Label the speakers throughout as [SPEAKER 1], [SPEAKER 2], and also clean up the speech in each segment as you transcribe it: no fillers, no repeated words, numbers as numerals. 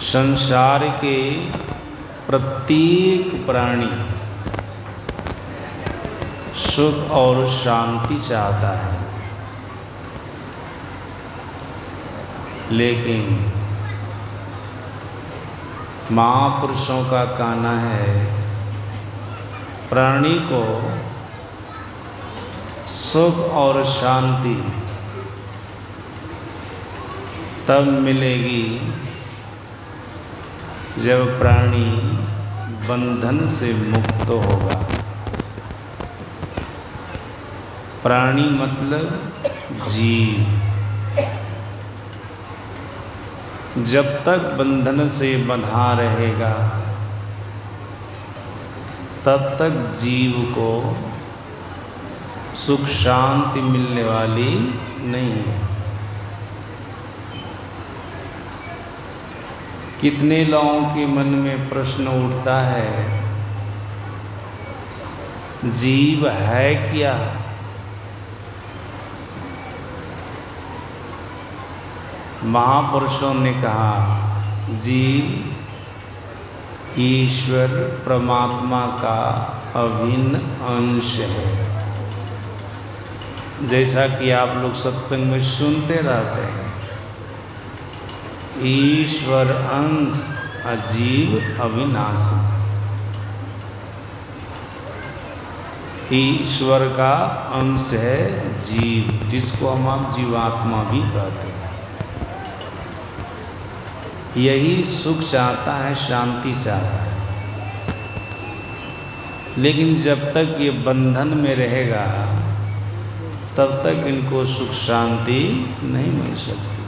[SPEAKER 1] संसार के प्रत्येक प्राणी सुख और शांति चाहता है, लेकिन महापुरुषों का कहना है प्राणी को सुख और शांति तब मिलेगी जब प्राणी बंधन से मुक्त होगा। प्राणी मतलब जीव। जब तक बंधन से बंधा रहेगा तब तक जीव को सुख शांति मिलने वाली नहीं है। कितने लोगों के मन में प्रश्न उठता है, जीव है क्या? महापुरुषों ने कहा जीव ईश्वर परमात्मा का अभिन्न अंश है। जैसा कि आप लोग सत्संग में सुनते रहते हैं, ईश्वर अंश अजीव अविनाशी। ईश्वर का अंश है जीव, जिसको हम आप जीवात्मा भी कहते हैं। यही सुख चाहता है, शांति चाहता है, लेकिन जब तक ये बंधन में रहेगा तब तक इनको सुख शांति नहीं मिल सकती।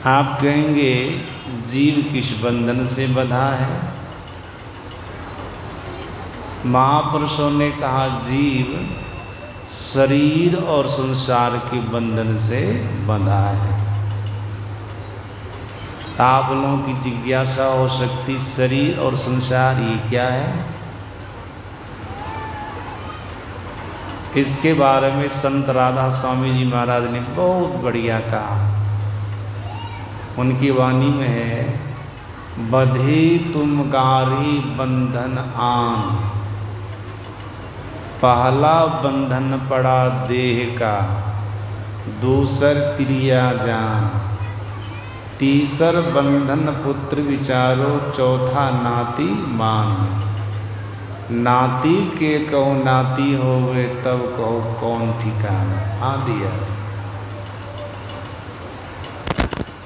[SPEAKER 1] आप कहेंगे जीव किस बंधन से बंधा है? महापुरुषों ने कहा जीव शरीर और संसार के बंधन से बंधा है। आप लोगों की जिज्ञासा हो सकती, शरीर और संसार ये क्या है? इसके बारे में संत राधा स्वामी जी महाराज ने बहुत बढ़िया कहा। उनकी वाणी में है, बधे तुम गारी बंधन आन, पहला बंधन पड़ा देह का, दूसर त्रिया जान, तीसर बंधन पुत्र विचारो, चौथा नाती मान। नाती के कहो नाती होवे, तब कहो कौन ठिकाना। आदि आदि।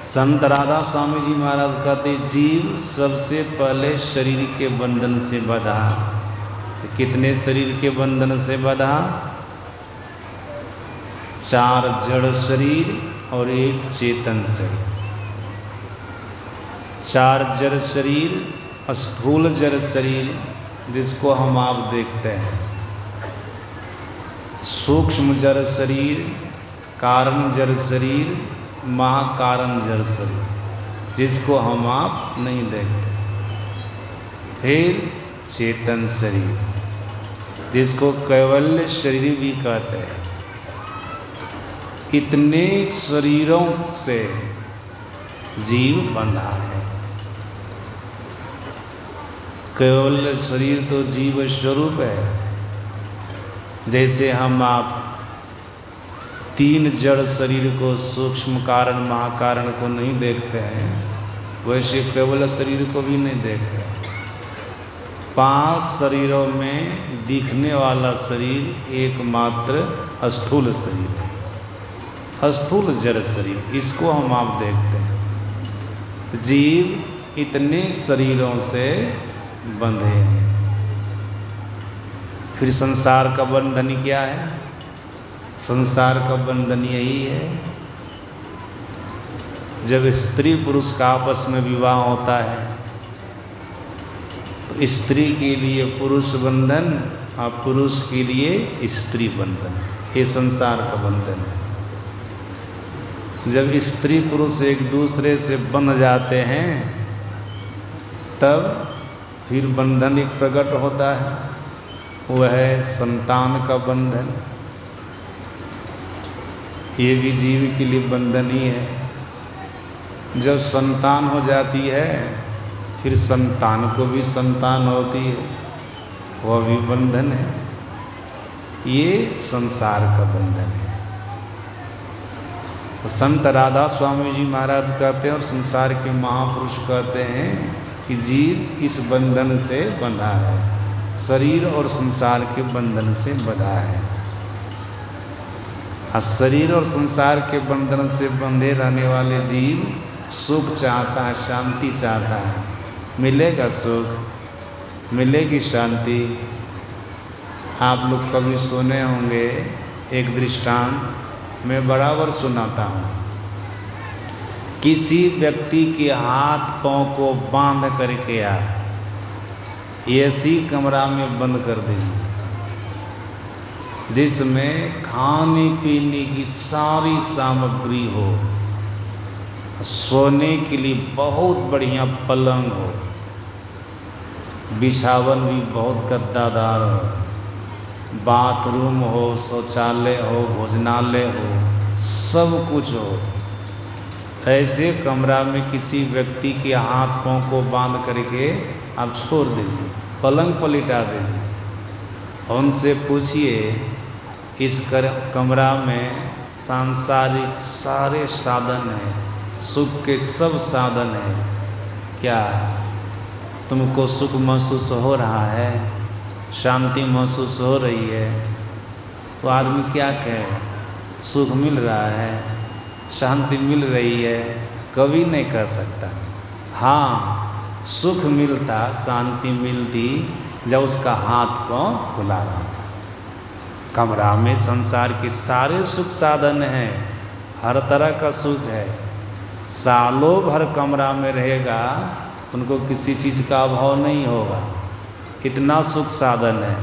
[SPEAKER 1] संत राधा स्वामी जी महाराज कहते जीव सबसे पहले शरीर के बंधन से बंधा। तो कितने शरीर के बंधन से बंधा? 4 जड़ शरीर और 1 चेतन शरीर। 4 जड़ शरीर, स्थूल जड़ शरीर जिसको हम आप देखते हैं, सूक्ष्म जड़ शरीर, कारण जड़ शरीर, महाकारण जड़ शरीर जिसको हम आप नहीं देखते। फिर चेतन शरीर जिसको कैवल्य शरीर भी कहते हैं। इतने शरीरों से जीव बंधा है। केवल शरीर तो जीव स्वरूप है। जैसे हम आप 3 जड़ शरीर को, सूक्ष्म कारण महाकारण को नहीं देखते हैं, वैसे केवल शरीर को भी नहीं देखते। 5 शरीरों में दिखने वाला शरीर एकमात्र स्थूल शरीर है, स्थूल जड़ शरीर, इसको हम आप देखते हैं। जीव इतने शरीरों से बंधे हैं। फिर संसार का बंधन क्या है? संसार का बंधन यही है, जब स्त्री पुरुष का आपस में विवाह होता है तो स्त्री के लिए पुरुष बंधन और पुरुष के लिए स्त्री बंधन, ये संसार का बंधन है। जब स्त्री पुरुष एक दूसरे से बंध जाते हैं तब फिर बंधन एक प्रकट होता है, वह है संतान का बंधन। ये भी जीव के लिए बंधन ही है। जब संतान हो जाती है फिर संतान को भी संतान होती है, वह भी बंधन है। ये संसार का बंधन है। तो संत राधा स्वामी जी महाराज कहते हैं और संसार के महापुरुष कहते हैं कि जीव इस बंधन से बंधा है, शरीर और संसार के बंधन से बंधा है। शरीर और संसार के बंधन से बंधे रहने वाले जीव सुख चाहता है, शांति चाहता है। मिलेगा सुख, मिलेगी शांति। आप लोग कभी सुने होंगे एक दृष्टांत मैं बराबर सुनाता हूँ। किसी व्यक्ति के हाथ पांव को बांध करके आप ऐसी कमरा में बंद कर दीजिए जिसमें खाने पीने की सारी सामग्री हो, सोने के लिए बहुत बढ़िया पलंग हो, बिछावन भी बहुत गद्दादार हो, बाथरूम हो, शौचालय हो, भोजनालय हो, सब कुछ हो। ऐसे कमरा में किसी व्यक्ति के हाथ पांव को बांध करके आप छोड़ दीजिए, पलंग पर लिटा दीजिए। उनसे पूछिए इस कमरा में सांसारिक सारे साधन हैं, सुख के सब साधन हैं, क्या तुमको सुख महसूस हो रहा है, शांति महसूस हो रही है? तो आदमी क्या कहे, सुख मिल रहा है, शांति मिल रही है? कभी नहीं कह सकता। हाँ, सुख मिलता, शांति मिलती जब उसका हाथ पांव खुला रहता। कमरा में संसार के सारे सुख साधन हैं, हर तरह का सुख है। सालों भर कमरा में रहेगा, उनको किसी चीज़ का अभाव नहीं होगा, इतना सुख साधन है।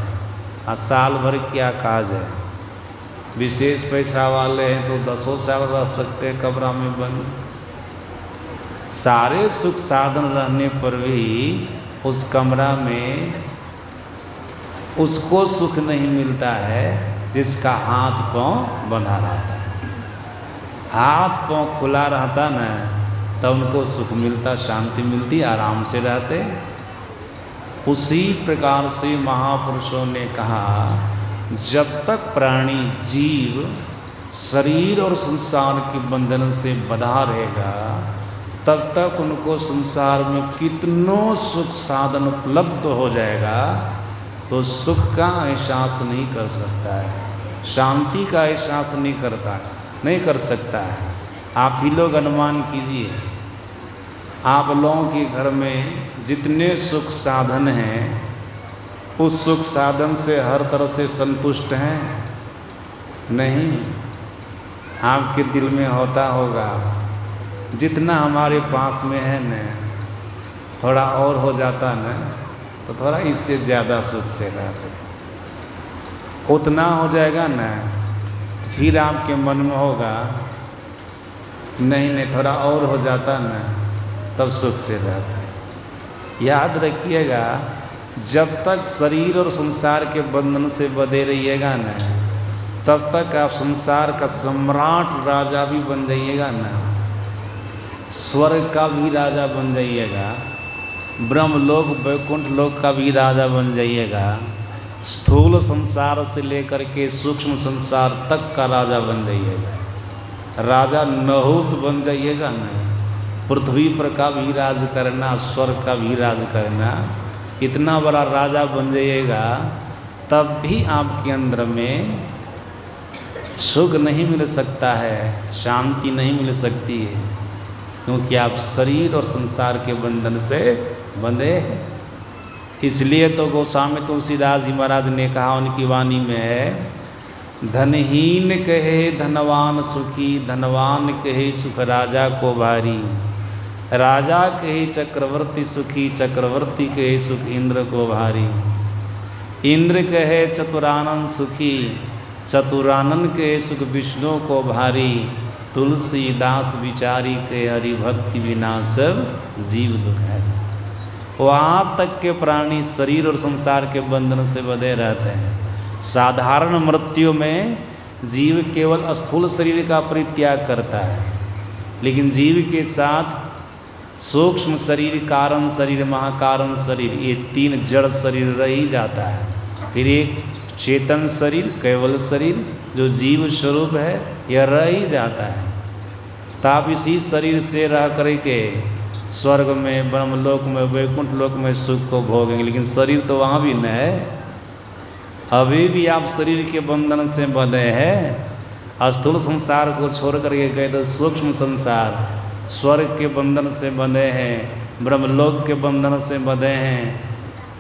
[SPEAKER 1] और साल भर क्या काज है। विशेष पैसा वाले हैं तो 10 साल रह सकते हैं कमरा में बंद। सारे सुख साधन रहने पर भी उस कमरा में उसको सुख नहीं मिलता है जिसका हाथ पांव बंधा रहता है। हाथ पांव खुला रहता ना तब उनको सुख मिलता, शांति मिलती, आराम से रहते। उसी प्रकार से महापुरुषों ने कहा जब तक प्राणी जीव शरीर और संसार के बंधन से बंधा रहेगा तब तक उनको संसार में कितनों सुख साधन उपलब्ध हो जाएगा तो सुख का एहसास नहीं कर सकता है, शांति का एहसास नहीं कर सकता है। आप ही लोग अनुमान कीजिए, आप लोगों के घर में जितने सुख साधन हैं उस सुख साधन से हर तरह से संतुष्ट हैं? नहीं। आपके दिल में होता होगा जितना हमारे पास में है न, थोड़ा और हो जाता न तो थोड़ा इससे ज़्यादा सुख से रहते। उतना हो जाएगा न फिर आपके मन में होगा नहीं थोड़ा और हो जाता न तब सुख से रहता है। याद रखिएगा, जब तक शरीर और संसार के बंधन से बंधे रहिएगा न तब तक आप संसार का सम्राट राजा भी बन जाइएगा न, स्वर्ग का भी राजा बन जाइएगा, ब्रह्मलोक वैकुंठ लोक का भी राजा बन जाइएगा, स्थूल संसार से लेकर के सूक्ष्म संसार तक का राजा बन जाइएगा, राजा नहुस बन जाइएगा न, पृथ्वी पर का भी राज करना, स्वर्ग का भी राज करना, इतना बड़ा राजा बन जाइएगा तब भी आपके अंदर में सुख नहीं मिल सकता है, शांति नहीं मिल सकती है, क्योंकि आप शरीर और संसार के बंधन से बंधे। इसलिए तो गोस्वामी तुलसीदास जी महाराज ने कहा, उनकी वाणी में है, धनहीन कहे धनवान सुखी, धनवान कहे सुख राजा को भारी, राजा कहे चक्रवर्ती सुखी, चक्रवर्ती कहे सुख इंद्र को भारी, इंद्र कहे चतुरानन सुखी, चतुरानन कहे सुख विष्णु को भारी, तुलसीदास विचारी के हरि भक्ति बिना सब जीव दुखारी। वहाँ तक के प्राणी शरीर और संसार के बंधन से बंधे रहते हैं। साधारण मृत्यु में जीव केवल स्थूल शरीर का परित्याग करता है, लेकिन जीव के साथ सूक्ष्म शरीर, कारण शरीर, महाकारण शरीर, ये तीन जड़ शरीर रह ही जाता है। फिर एक चेतन शरीर, केवल शरीर जो जीव स्वरूप है, यह रह ही जाता है। तो आप इसी शरीर से रह करके स्वर्ग में, ब्रह्मलोक में, वैकुंठ लोक में सुख को भोगेंगे, लेकिन शरीर तो वहाँ भी न है। अभी भी आप शरीर के बंधन से बंधे हैं। स्थूल संसार को छोड़ करके गए तो सूक्ष्म संसार, स्वर्ग के बंधन से बंधे हैं, ब्रह्मलोक के बंधन से बंधे हैं,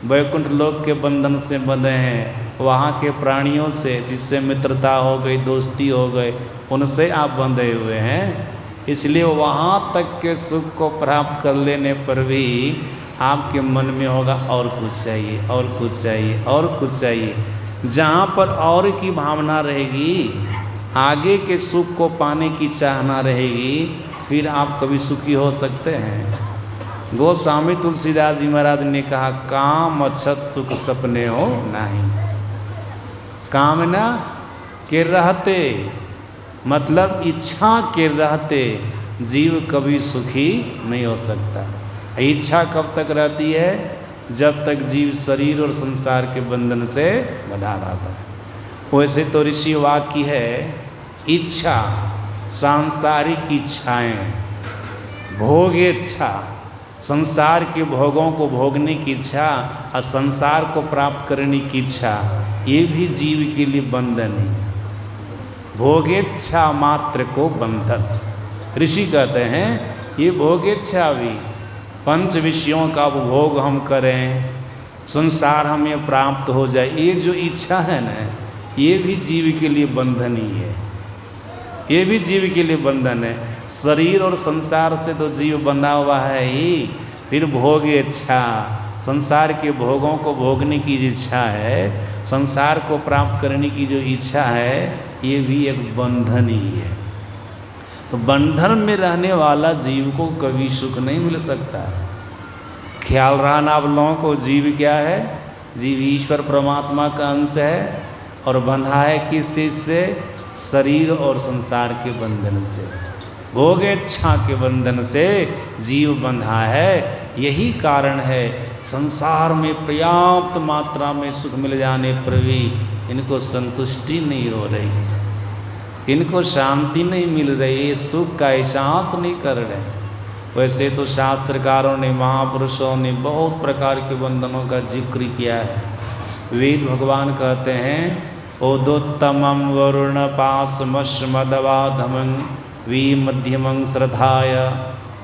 [SPEAKER 1] वैकुंठ लोक के बंधन से बंधे हैं। वहाँ के प्राणियों से जिससे मित्रता हो गई, दोस्ती हो गई, उनसे आप बंधे हुए हैं। इसलिए वहाँ तक के सुख को प्राप्त कर लेने पर भी आपके मन में होगा और कुछ चाहिए, और कुछ चाहिए, और कुछ चाहिए। जहाँ पर और की भावना रहेगी, आगे के सुख को पाने की चाहना रहेगी, फिर आप कभी सुखी हो सकते हैं। गोस्वामी तुलसीदास जी महाराज ने कहा, काम अच्छत सुख सपने हो नहीं। कामना के रहते, मतलब इच्छा के रहते जीव कभी सुखी नहीं हो सकता। इच्छा कब तक रहती है? जब तक जीव शरीर और संसार के बंधन से बंधा रहता है। वैसे तो ऋषि वाक्य है, इच्छा, सांसारिक इच्छाएं, भोगेच्छा, संसार के भोगों को भोगने की इच्छा और संसार को प्राप्त करने की इच्छा, ये भी जीव के लिए बंधन है। भोगेच्छा मात्र को बंधस। ऋषि कहते हैं ये भोगेच्छा भी, पंच विषयों का उपभोग हम करें, संसार हमें प्राप्त हो जाए, ये जो इच्छा है ना, ये भी जीव के लिए बंधन ही है। ये भी जीव के लिए बंधन है। शरीर और संसार से तो जीव बंधा हुआ है ही। फिर भोग इच्छा, संसार के भोगों को भोगने की जो इच्छा है, संसार को प्राप्त करने की जो इच्छा है, ये भी एक बंधन ही है। तो बंधन में रहने वाला जीव को कभी सुख नहीं मिल सकता। ख्याल रहा ना आप लोगों को, जीव क्या है? जीव ईश्वर परमात्मा का अंश है और बंधा है किस चीज़ से? शरीर और संसार के बंधन से, भोग इच्छा के बंधन से जीव बंधा है। यही कारण है संसार में पर्याप्त मात्रा में सुख मिल जाने पर भी इनको संतुष्टि नहीं हो रही है, इनको शांति नहीं मिल रही है, सुख का एहसास नहीं कर रहे। वैसे तो शास्त्रकारों ने, महापुरुषों ने बहुत प्रकार के बंधनों का जिक्र किया है। वेद भगवान कहते हैं, ओदोत्तमं वरुण पाशमश्मदवाधमं वी मध्यमं श्रद्धाय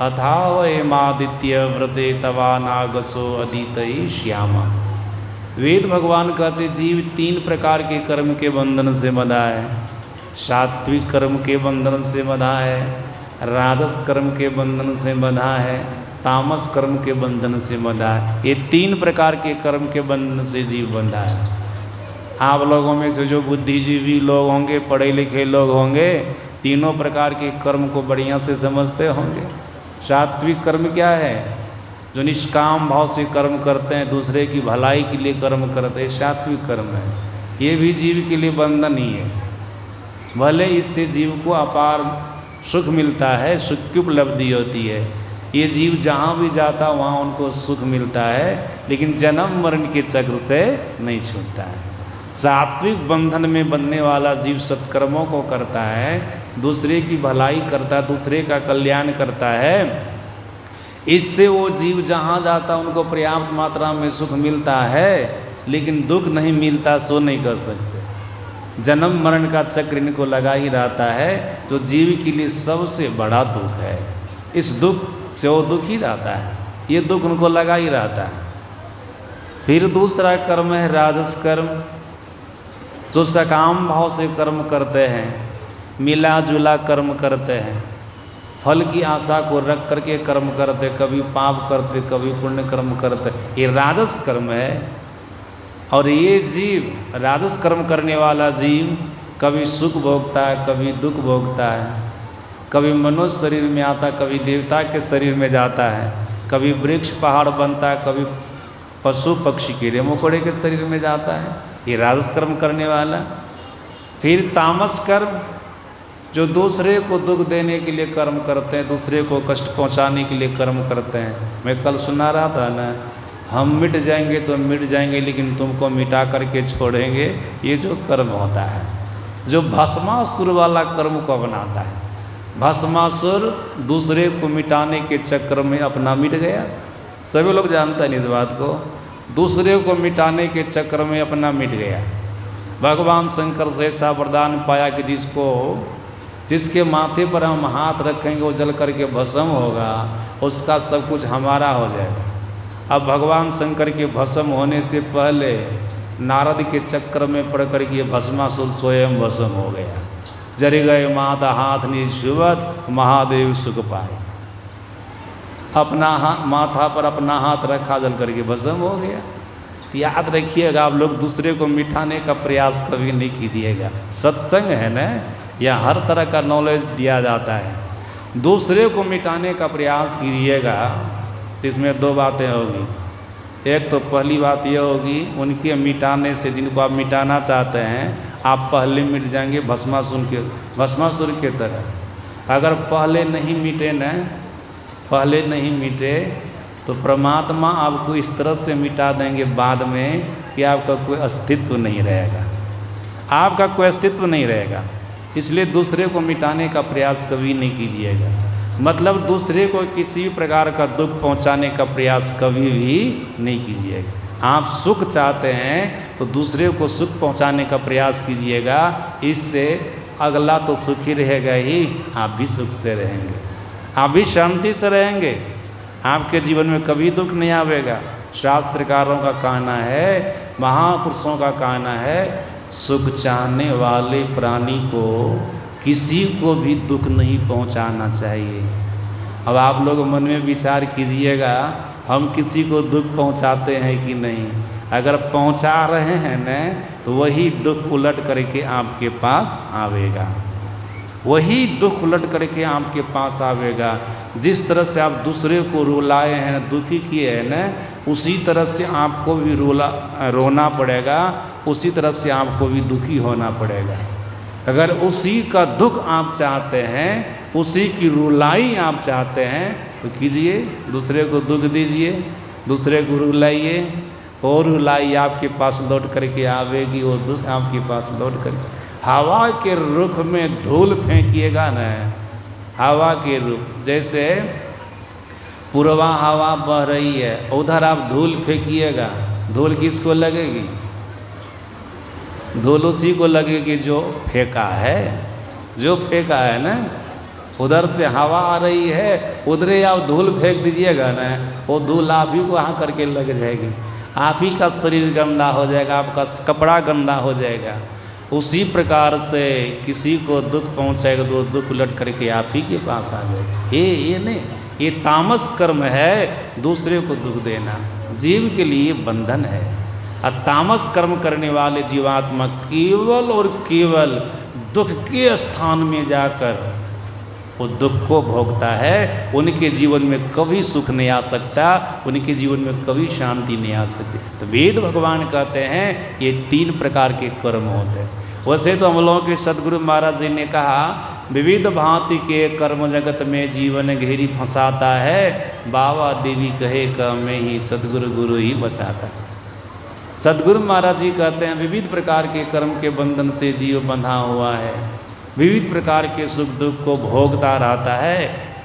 [SPEAKER 1] अथावयमादित्य व्रते तवा नागसो अदितई श्यामा। वेद भगवान कहते जीव तीन प्रकार के कर्म के बंधन से बंधा है। सात्विक कर्म के बंधन से बंधा है, राजस कर्म के बंधन से बंधा है, तामस कर्म के बंधन से बंधा है। ये तीन प्रकार के कर्म के बंधन से जीव बंधा है। आप लोगों में से जो बुद्धिजीवी लोग होंगे, पढ़े लिखे लोग होंगे, तीनों प्रकार के कर्म को बढ़िया से समझते होंगे। सात्विक कर्म क्या है? जो निष्काम भाव से कर्म करते हैं, दूसरे की भलाई के लिए कर्म करते हैं, सात्विक कर्म है। ये भी जीव के लिए बंधन ही है। भले इससे जीव को अपार सुख मिलता है, सुख की उपलब्धि होती है, ये जीव जहाँ भी जाता वहाँ उनको सुख मिलता है, लेकिन जन्म मरण के चक्र से नहीं छूटता है। सात्विक बंधन में बंधने वाला जीव सत्कर्मों को करता है, दूसरे की भलाई करता है, दूसरे का कल्याण करता है। इससे वो जीव जहाँ जाता उनको पर्याप्त मात्रा में सुख मिलता है, लेकिन दुख नहीं मिलता, सो नहीं कर सकते। जन्म मरण का चक्र इनको लगा ही रहता है, जो जीव के लिए सबसे बड़ा दुख है। इस दुख से वो दुखी रहता है, ये दुख उनको लगा ही रहता है। फिर दूसरा कर्म है राजस कर्म, जो सकाम भाव से कर्म करते हैं, मिला जुला कर्म करते हैं, फल की आशा को रख करके कर्म करते, कभी पाप करते, कभी पुण्य कर्म करते, ये राजस कर्म है। और ये जीव, राजस कर्म करने वाला जीव, कभी सुख भोगता है, कभी दुख भोगता है, कभी मनुष्य शरीर में आता, कभी देवता के शरीर में जाता है, कभी वृक्ष पहाड़ बनता है, कभी पशु पक्षी कीड़े मकोड़े के शरीर में जाता है, ये राजस कर्म करने वाला। फिर तामस कर्म, जो दूसरे को दुख देने के लिए कर्म करते हैं, दूसरे को कष्ट पहुंचाने के लिए कर्म करते हैं। मैं कल सुना रहा था ना, हम मिट जाएंगे तो मिट जाएंगे लेकिन तुमको मिटा करके छोड़ेंगे, ये जो कर्म होता है, जो भस्मासुर वाला कर्म को अपनाता है। भस्मासुर दूसरे को मिटाने के चक्कर में अपना मिट गया। सभी लोग जानते हैं इस बात को, दूसरे को मिटाने के चक्कर में अपना मिट गया। भगवान शंकर से ऐसा वरदान पाया कि जिसके माथे पर हम हाथ रखेंगे वो जल करके भस्म होगा, उसका सब कुछ हमारा हो जाएगा। अब भगवान शंकर के भस्म होने से पहले नारद के चक्कर में पड़ कर के भस्मासुर स्वयं भस्म हो गया। जरि गए माता हाथ निज छुवत, महादेव सुख पाए। अपना माथा पर अपना हाथ रखा, जल करके भस्म हो गया। तो याद रखिएगा, आप लोग दूसरे को मिटाने का प्रयास कभी नहीं कीजिएगा। सत्संग है ना, या हर तरह का नॉलेज दिया जाता है। दूसरे को मिटाने का प्रयास कीजिएगा, इसमें दो बातें होगी। एक तो पहली बात यह होगी, उनके मिटाने से, जिनको आप मिटाना चाहते हैं, आप पहले मिट जाएंगे भस्मासुर के तरह। अगर पहले नहीं मिटे न, पहले नहीं मिटे तो परमात्मा आपको इस तरह से मिटा देंगे बाद में कि आपका कोई अस्तित्व नहीं रहेगा, आपका कोई अस्तित्व नहीं रहेगा। इसलिए दूसरे को मिटाने का प्रयास कभी नहीं कीजिएगा। मतलब दूसरे को किसी भी प्रकार का दुख पहुंचाने का प्रयास कभी भी नहीं कीजिएगा। आप सुख चाहते हैं तो दूसरे को सुख पहुंचाने का प्रयास कीजिएगा। इससे अगला तो सुखी रहेगा ही, आप भी सुख से रहेंगे, आप भी शांति से रहेंगे, आपके जीवन में कभी दुख नहीं आवेगा। शास्त्रकारों का कहना है, महापुरुषों का कहना है, सुख चाहने वाले प्राणी को किसी को भी दुख नहीं पहुंचाना चाहिए। अब आप लोग मन में विचार कीजिएगा, हम किसी को दुख पहुंचाते हैं कि नहीं। अगर पहुंचा रहे हैं न, तो वही दुख उलट करके आपके पास आवेगा, वही दुख उलट करके आपके पास आवेगा। जिस तरह से आप दूसरे को रुलाए हैं, दुखी किए हैं न, उसी तरह से आपको भी रोना पड़ेगा, उसी तरह से आपको भी दुखी होना पड़ेगा। अगर उसी का दुख आप चाहते हैं, उसी की रुलाई आप चाहते हैं, तो कीजिए, दूसरे को दुख दीजिए, दूसरे को रुलाइए, और रुलाई आपके पास लौट करके आवेगी, वो दुख आपके पास लौट कर। हवा के रुख में धूल फेंकिएगा न, हवा के रुख, जैसे पूर्वा हवा बह रही है, उधर आप धूल फेंकिएगा, धूल किसको लगेगी? धूल उसी को लगेगी जो फेंका है, जो फेंका है ना। उधर से हवा आ रही है, उधरे आप धूल फेंक दीजिएगा ना, वो धूल आप ही को यहाँ करके लग जाएगी, आप ही का शरीर गंदा हो जाएगा, आपका कपड़ा गंदा हो जाएगा। उसी प्रकार से किसी को दुख पहुँचाएगा तो दुख उलट करके आप ही के पास आ जाएगा। ये नहीं, ये तामस कर्म है, दूसरे को दुख देना जीव के लिए बंधन है। तामस कर्म करने वाले जीवात्मा केवल और केवल दुख के स्थान में जाकर वो दुख को भोगता है। उनके जीवन में कभी सुख नहीं आ सकता, उनके जीवन में कभी शांति नहीं आ सकती। तो वेद भगवान कहते हैं ये 3 प्रकार के कर्म होते हैं। वैसे तो हम लोगों के सदगुरु महाराज जी ने कहा, विविध भांति के कर्म जगत में जीवन घेरी फंसाता है, बाबा देवी कहे का मैं ही सदगुरु गुरु ही बचाता। सदगुरु महाराज जी कहते हैं विविध प्रकार के कर्म के बंधन से जीव बंधा हुआ है, विविध प्रकार के सुख दुख को भोगता रहता है।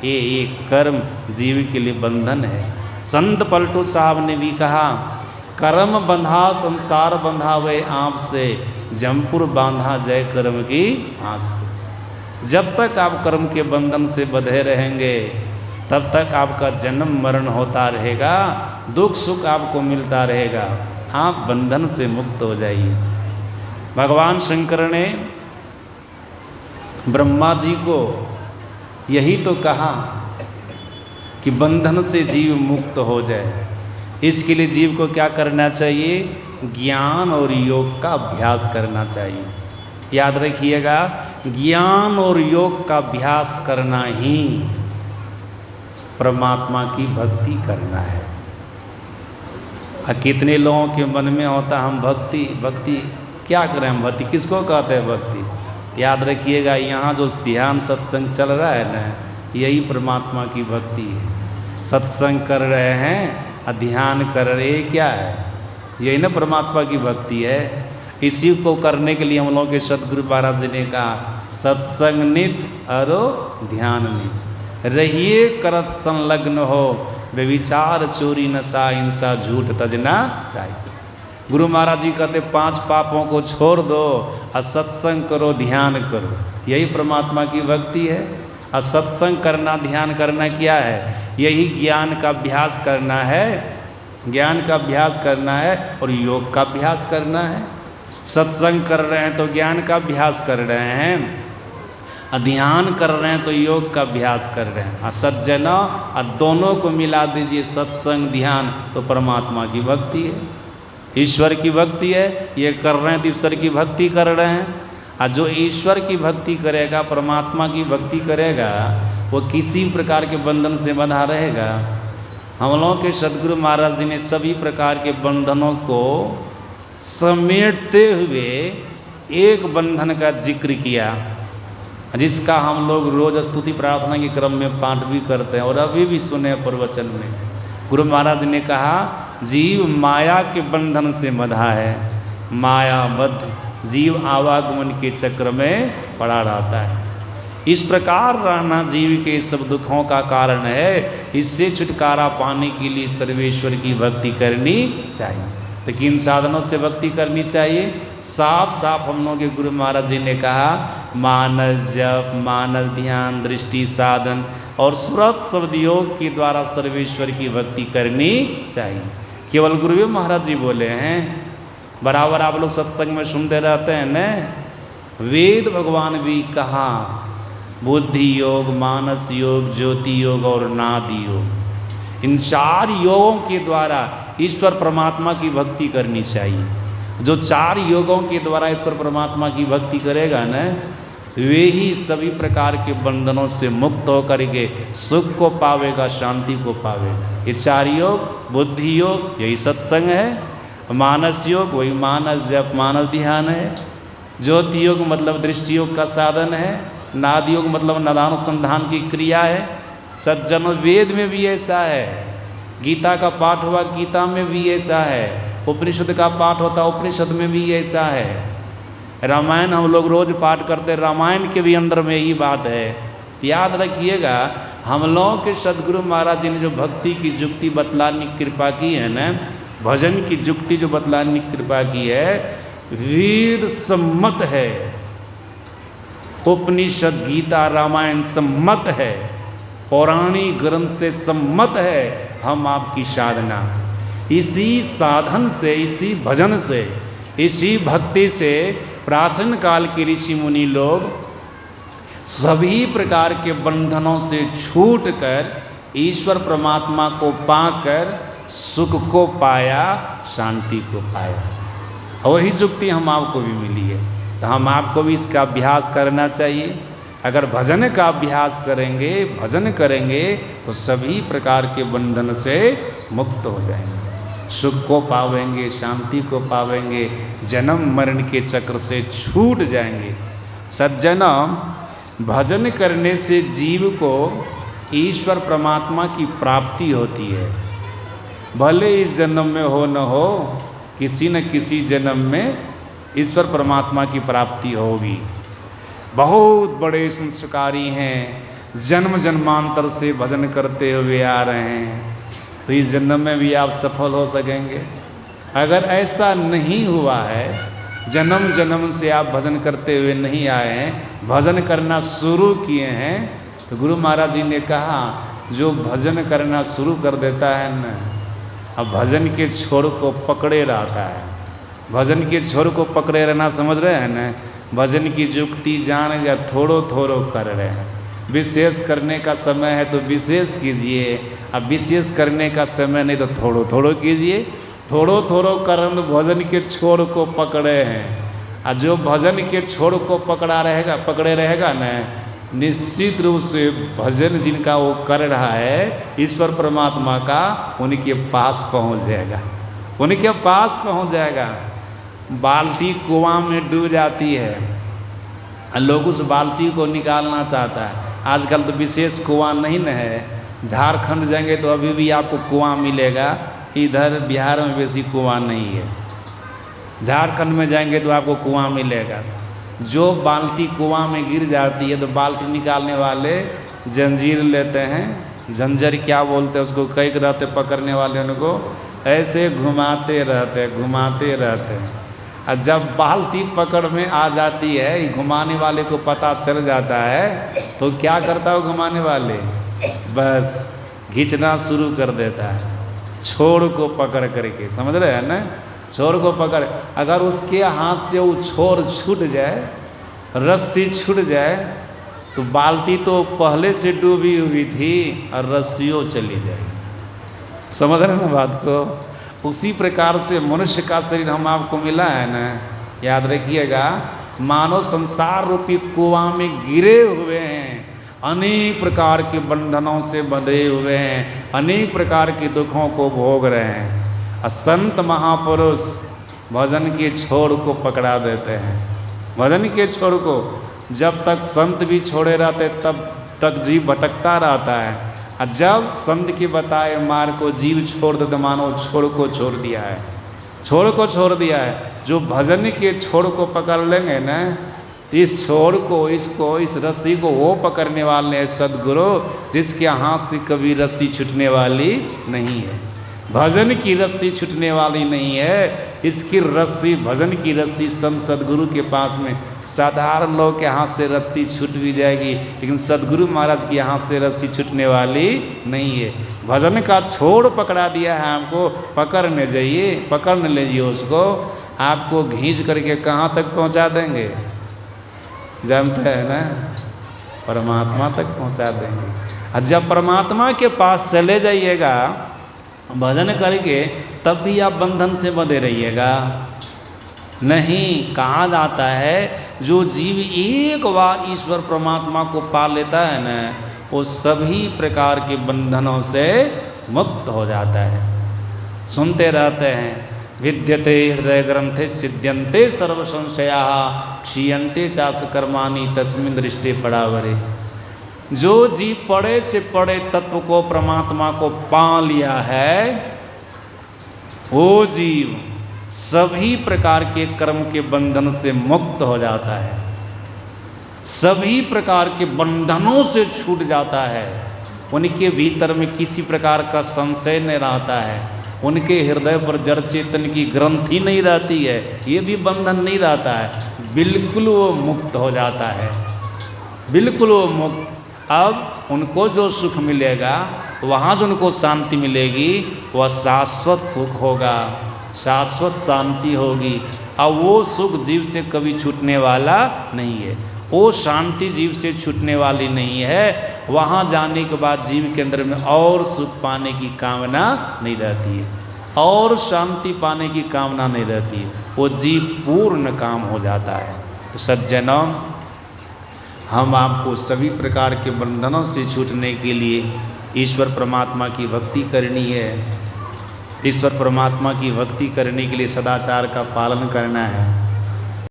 [SPEAKER 1] ये कर्म जीव के लिए बंधन है। संत पलटू साहब ने भी कहा, कर्म बंधा संसार बंधा वे आप से, जमपुर बांधा जय कर्म की आस। जब तक आप कर्म के बंधन से बंधे रहेंगे, तब तक आपका जन्म मरण होता रहेगा, दुख सुख आपको मिलता रहेगा, आप बंधन से मुक्त हो जाइए। भगवान शंकर ने ब्रह्मा जी को यही तो कहा कि बंधन से जीव मुक्त हो जाए। इसके लिए जीव को क्या करना चाहिए? ज्ञान और योग का अभ्यास करना चाहिए। याद रखिएगा, ज्ञान और योग का अभ्यास करना ही परमात्मा की भक्ति करना है। कितने लोगों के मन में होता हम भक्ति भक्ति क्या करें, हम भक्ति किसको कहते हैं? भक्ति याद रखिएगा, यहाँ जो ध्यान सत्संग चल रहा है ना, यही परमात्मा की भक्ति है। सत्संग कर रहे हैं और ध्यान कर रहे क्या है, यही ना परमात्मा की भक्ति है। इसी को करने के लिए हम लोगों के सदगुरु महाराज जी ने कहा, सत्संग नित अरो ध्यान नित, रहिए करत संलग्न हो, व्यभिचार चोरी नशा हिंसा झूठ तजना चाहिए। गुरु महाराज जी कहते 5 पापों को छोड़ दो और सत्संग करो, ध्यान करो, यही परमात्मा की भक्ति है। और सत्संग करना, ध्यान करना क्या है, यही ज्ञान का अभ्यास करना है, ज्ञान का अभ्यास करना है और योग का अभ्यास करना है। सत्संग कर रहे हैं तो ज्ञान का अभ्यास कर रहे हैं, ध्यान कर रहे हैं तो योग का अभ्यास कर रहे हैं। सज्जना और दोनों को मिला दीजिए, सत्संग ध्यान, तो परमात्मा की भक्ति है, ईश्वर की भक्ति है। ये कर रहे हैं तो ईश्वर की भक्ति कर रहे हैं। और जो ईश्वर की भक्ति करेगा, परमात्मा की भक्ति करेगा, वो किसी प्रकार के बंधन से बंधा रहेगा। हम लोगों के सदगुरु महाराज जी ने सभी प्रकार के बंधनों को समेटते हुए एक बंधन का जिक्र किया, जिसका हम लोग रोज स्तुति प्रार्थना के क्रम में पाठ भी करते हैं और अभी भी सुने प्रवचन में। गुरु महाराज ने कहा, जीव माया के बंधन से बंधा है, मायाबद्ध जीव आवागमन के चक्र में पड़ा रहता है। इस प्रकार रहना जीव के सब दुखों का कारण है। इससे छुटकारा पाने के लिए सर्वेश्वर की भक्ति करनी चाहिए। तो किन साधनों से भक्ति करनी चाहिए? साफ साफ हम लोगों के गुरु महाराज जी ने कहा, मानस जप, मानस ध्यान, दृष्टि साधन और सुरत शब्द योग के द्वारा सर्वेश्वर की भक्ति करनी चाहिए। केवल गुरु महाराज जी बोले हैं, बराबर आप लोग सत्संग में सुनते रहते हैं न, वेद भगवान भी कहा, बुद्धि योग, मानस योग, ज्योति योग और नादि योग, इन 4 योगों के द्वारा ईश्वर परमात्मा की भक्ति करनी चाहिए। जो 4 योगों के द्वारा ईश्वर परमात्मा की भक्ति करेगा न, वे ही सभी प्रकार के बंधनों से मुक्त होकर के सुख को पावेगा, शांति को पावेगा। ये 4 योग, बुद्धि योग यही सत्संग है, मानस योग वही मानस जप, मानस ध्यान है, ज्योति योग मतलब दृष्टि योग का साधन है, नाद योग मतलब नादानुसंधान की क्रिया है। सज्जन वेद में भी ऐसा है, गीता का पाठ हुआ गीता में भी ऐसा है, उपनिषद का पाठ होता उपनिषद में भी ऐसा है, रामायण हम लोग रोज पाठ करते, रामायण के भी अंदर में यही बात है। याद रखिएगा, हम लोगों के सदगुरु महाराज जी ने जो भक्ति की जुक्ति बतलाने की कृपा की है न, भजन की जुक्ति जो बतलाने की कृपा की है, वेद सम्मत है, उपनिषद गीता रामायण सम्मत है, पौराणिक ग्रंथ से सम्मत है। हम आपकी साधना इसी साधन से, इसी भजन से, इसी भक्ति से प्राचीन काल के ऋषि मुनि लोग सभी प्रकार के बंधनों से छूटकर ईश्वर परमात्मा को पाकर सुख को पाया, शांति को पाया। वही जुक्ति हम आपको भी मिली है, तो हम आपको भी इसका अभ्यास करना चाहिए। अगर भजन का अभ्यास करेंगे, भजन करेंगे, तो सभी प्रकार के बंधन से मुक्त हो जाएंगे, सुख को पावेंगे, शांति को पावेंगे, जन्म मरण के चक्र से छूट जाएंगे। सज्जनम, भजन करने से जीव को ईश्वर परमात्मा की प्राप्ति होती है। भले इस जन्म में हो न हो, किसी न किसी जन्म में ईश्वर परमात्मा की प्राप्ति होगी। बहुत बड़े संस्कारी हैं, जन्म जन्मांतर से भजन करते हुए आ रहे हैं, तो इस जन्म में भी आप सफल हो सकेंगे। अगर ऐसा नहीं हुआ है, जन्म जन्म से आप भजन करते हुए नहीं आए हैं, भजन करना शुरू किए हैं, तो गुरु महाराज जी ने कहा, जो भजन करना शुरू कर देता है न, अब भजन के छोर को पकड़े रहता है। भजन के छोर को पकड़े रहना समझ रहे हैं न, भजन की जुक्ति जान गया, थोड़ो थोड़ो कर रहे हैं। विशेष करने का समय है तो विशेष कीजिए, अब विशेष करने का समय नहीं तो थोड़ो थोड़ो कीजिए। थोड़ो थोड़ो करन भजन के छोर को पकड़े हैं, और जो भजन के छोर को पकड़े रहेगा न, निश्चित रूप से भजन जिनका वो कर रहा है ईश्वर परमात्मा का, उनके पास पहुंच जाएगा, उनके पास पहुंच जाएगा। बाल्टी कुआं में डूब जाती है, लोग उस बाल्टी को निकालना चाहता है। आजकल तो विशेष कुआं नहीं न है, झारखंड जाएंगे तो अभी भी आपको कुआं मिलेगा, इधर बिहार में वैसी कुआं नहीं है। झारखंड में जाएंगे तो आपको कुआं मिलेगा। जो बाल्टी कुआं में गिर जाती है तो बाल्टी निकालने वाले जंजीर लेते हैं, झंझर क्या बोलते हैं उसको, कई रहते पकड़ने वाले उनको ऐसे घुमाते रहते हैं। और जब बाल्टी पकड़ में आ जाती है, घुमाने वाले को पता चल जाता है तो क्या करता है घुमाने वाले, बस खींचना शुरू कर देता है छोर को पकड़ करके, समझ रहे हैं ना, छोर को पकड़। अगर उसके हाथ से वो छोर छूट जाए, रस्सी छूट जाए, तो बाल्टी तो पहले से डूबी हुई थी और रस्सियों चली जाएगी। समझ रहे हैं ना बात को। उसी प्रकार से मनुष्य का शरीर हम आपको मिला है ना, याद रखिएगा। मानव संसार रूपी कुआं में गिरे हुए हैं, अनेक प्रकार के बंधनों से बंधे हुए हैं, अनेक प्रकार के दुखों को भोग रहे हैं। और संत महापुरुष भजन के छोर को पकड़ा देते हैं। भजन के छोर को जब तक संत भी छोड़े रहते तब तक जीव भटकता रहता है, और जब संत के बताए मार्ग को जीव छोड़ दे तो मानो छोड़ को छोड़ दिया है, छोड़ को छोड़ दिया है। जो भजन के छोड़ को पकड़ लेंगे ना, इस छोड़ को, इस रस्सी को वो पकड़ने वाले हैं सद्गुरु, जिसके हाथ से कभी रस्सी छूटने वाली नहीं है। भजन की रस्सी छूटने वाली नहीं है। इसकी रस्सी, भजन की रस्सी संत सद्गुरु के पास में साधारण लोग के हाथ से रस्सी छूट भी जाएगी, लेकिन सद्गुरु महाराज के हाथ से रस्सी छूटने वाली नहीं है। भजन का छोड़ पकड़ा दिया है हमको, पकड़ने जाइए, पकड़ने लीजिए उसको, आपको घींच करके कहाँ तक पहुँचा देंगे, जानते हैं ना, परमात्मा तक पहुँचा देंगे। और जब परमात्मा के पास चले जाइएगा भजन करके, तब भी आप बंधन से बंधे रहिएगा नहीं। कहा जाता है जो जीव एक बार ईश्वर परमात्मा को पा लेता है ना, वो सभी प्रकार के बंधनों से मुक्त हो जाता है। सुनते रहते हैं, विद्यते हृदय ग्रंथे सिद्ध्यन्ते सर्व संशया क्षीयन्ते चास कर्माणि तस्मिन् दृष्टे परावरे। जो जीव पड़े से पड़े तत्व को, परमात्मा को पा लिया है, वो जीव सभी प्रकार के कर्म के बंधन से मुक्त हो जाता है, सभी प्रकार के बंधनों से छूट जाता है। उनके भीतर में किसी प्रकार का संशय नहीं रहता है, उनके हृदय पर जड़ चेतन की ग्रंथि नहीं रहती है, ये भी बंधन नहीं रहता है, बिल्कुल वो मुक्त हो जाता है, बिल्कुल वो मुक्त। अब उनको जो सुख मिलेगा, वहाँ जो उनको शांति मिलेगी, वह शाश्वत सुख होगा, शाश्वत शांति होगी। और वो सुख जीव से कभी छूटने वाला नहीं है, वो शांति जीव से छूटने वाली नहीं है। वहाँ जाने के बाद जीव के अंदर में और सुख पाने की कामना नहीं रहती है, और शांति पाने की कामना नहीं रहती है, वो जीव पूर्ण काम हो जाता है। तो सज्जनों, हम आपको सभी प्रकार के बंधनों से छूटने के लिए ईश्वर परमात्मा की भक्ति करनी है। ईश्वर परमात्मा की भक्ति करने के लिए सदाचार का पालन करना है।